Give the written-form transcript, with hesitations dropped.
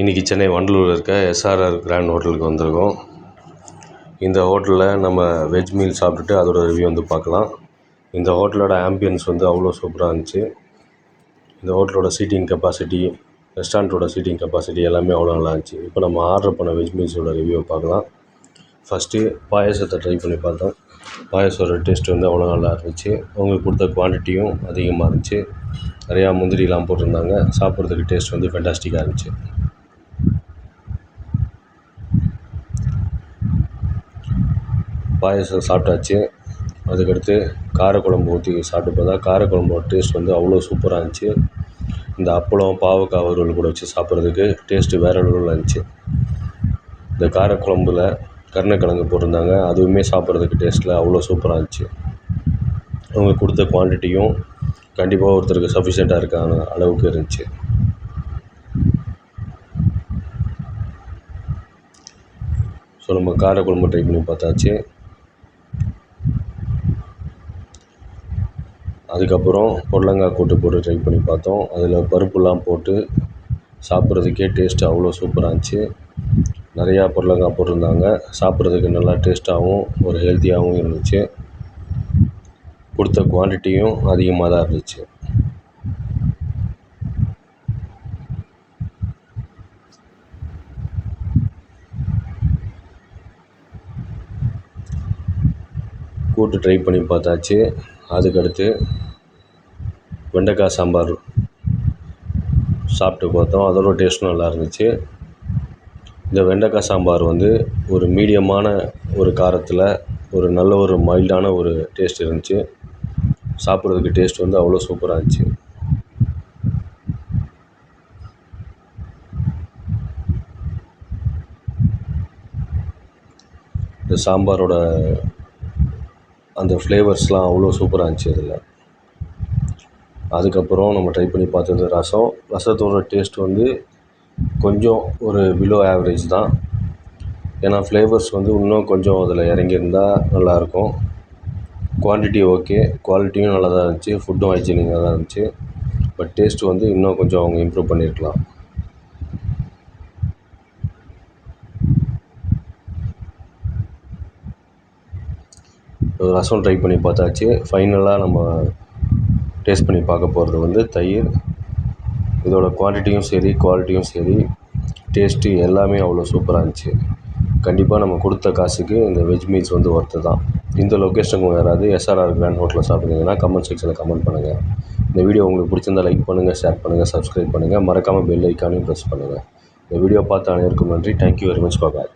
இன்றைக்கி சென்னை வண்டலூரில் இருக்க SRR grand ஹோட்டலுக்கு வந்திருக்கோம். இந்த ஹோட்டலில் நம்ம வெஜ் மீல் சாப்பிட்டுட்டு அதோடய ரிவ்யூ வந்து பார்க்கலாம். இந்த ஹோட்டலோட ஆம்பியன்ஸ் வந்து அவ்வளோ சூப்பராக இருந்துச்சு. இந்த ஹோட்டலோட சீட்டிங் கெப்பாசிட்டி, ரெஸ்டாரண்ட்டோட சீட்டிங் கெப்பாசிட்டி எல்லாமே அவ்வளோ நல்லா இருந்துச்சு. இப்போ நம்ம ஆர்டர் பண்ண வெஜ் மீல்ஸோட ரிவ்யூவை பார்க்கலாம். ஃபஸ்ட்டு பாயாசத்தை ட்ரை பண்ணி பார்த்தோம். பாயாசோட டேஸ்ட் வந்து அவ்வளோ நல்லா இருந்துச்சு. அவங்க கொடுத்த குவான்டிட்டியும் அதிகமாக இருந்துச்சு. நிறையா முந்திரிலாம் போட்டிருந்தாங்க. சாப்பிட்றதுக்கு டேஸ்ட் வந்து ஃபென்டாஸ்டிக்காக இருந்துச்சு. பாயாசம் சாப்பிட்டாச்சு. அதுக்கடுத்து காரக்குழம்பு ஊற்றி சாப்பிட்டு பார்த்தா காரக்குழம்போட டேஸ்ட் வந்து அவ்வளோ சூப்பராக இருந்துச்சு. இந்த அப்பளம், பாவக்காய் வறுவல் கூட வச்சு சாப்பிட்றதுக்கு டேஸ்ட்டு வேறு லெவலில் இருந்துச்சு. இந்த காரக்குழம்புல கருணக்கிழங்கு போட்டிருந்தாங்க. அதுவுமே சாப்பிட்றதுக்கு டேஸ்ட்டில் அவ்வளோ சூப்பராக இருந்துச்சு. அவங்க கொடுத்த குவான்டிட்டியும் கண்டிப்பாக ஒருத்தருக்கு சஃபிஷியண்ட்டாக இருக்கான அளவுக்கு இருந்துச்சு. ஸோ நம்ம காரக்குழம்பு ட்ரை பண்ணி பார்த்தாச்சு. அதுக்கப்புறம் பொடலங்காய் கூட்டு போட்டு ட்ரை பண்ணி பார்த்தோம். அதில் பருப்புலாம் போட்டு சாப்பிட்றதுக்கே டேஸ்ட்டு அவ்வளோ சூப்பராக இருந்துச்சு. நிறையா பொடலங்காய் போட்டிருந்தாங்க. சாப்பிட்றதுக்கு நல்லா டேஸ்ட்டாகவும் ஒரு ஹெல்த்தியாகவும் இருந்துச்சு. கொடுத்த குவான்டிட்டியும் அதிகமாக தான் இருந்துச்சு. கூட்டு ட்ரை பண்ணி பார்த்தாச்சு. அதுக்கடுத்து வெண்டைக்காய் சாம்பார் சாப்பிட்டு பார்த்தோம். அதோட டேஸ்ட்டும் நல்லா இருந்துச்சு. இந்த வெண்டைக்காய் சாம்பார் வந்து ஒரு மீடியமான ஒரு காரத்தில் ஒரு நல்ல ஒரு மைல்டான ஒரு டேஸ்ட் இருந்துச்சு. சாப்பிட்றதுக்கு டேஸ்ட் வந்து அவ்வளோ சூப்பராக இருந்துச்சு. இந்த சாம்பாரோட அந்த ஃப்ளேவர்ஸ்லாம் அவ்வளோ சூப்பராக இருந்துச்சு இதில். அதுக்கப்புறம் நம்ம ட்ரை பண்ணி பார்த்தது ரசம். ரசத்தோட டேஸ்ட் வந்து கொஞ்சம் ஒரு பிலோ ஆவரேஜ் தான். ஏன்னா ஃப்ளேவர்ஸ் வந்து இன்னும் கொஞ்சம் அதில் இறங்கியிருந்தா நல்லாயிருக்கும். குவான்டிட்டி ஓகே, குவாலிட்டியும் நல்லா தான் இருந்துச்சு. ஃபுட்டும் ஹைஜீனிக்காக தான் இருந்துச்சு. பட் டேஸ்ட் வந்து இன்னும் கொஞ்சம் அவங்க இம்ப்ரூவ் பண்ணியிருக்கலாம். ரசம் ட்ரை பண்ணி பார்த்தாச்சு. ஃபைனலாக நம்ம டேஸ்ட் பண்ணி பார்க்க போகிறது வந்து தயிர். இதோட குவான்டிட்டியும் சரி, குவாலிட்டியும் சரி, டேஸ்ட்டு எல்லாமே அவ்வளோ சூப்பராக இருந்துச்சு. கண்டிப்பாக நம்ம கொடுத்த காசுக்கு இந்த வெஜ் மீல்ஸ் வந்து ஒர்த்து தான். இந்த லொக்கேஷனுக்கு யாராவது எஸ்ஆர்ஆர் கிராண்ட் ஹோட்டலில் சாப்பிட்றீங்கன்னா கமெண்ட் செக்ஷனில் கமெண்ட் பண்ணுங்கள். இந்த வீடியோ உங்களுக்கு பிடிச்சிருந்தால் லைக் பண்ணுங்கள், ஷேர் பண்ணுங்கள், சப்ஸ்கிரைப் பண்ணுங்கள். மறக்காமல் பெல் ஐக்கானையும் ப்ரெஸ் பண்ணுங்கள். இந்த வீடியோ பார்த்த அனைவருக்கும் நன்றி. Thank you very much. பாய்.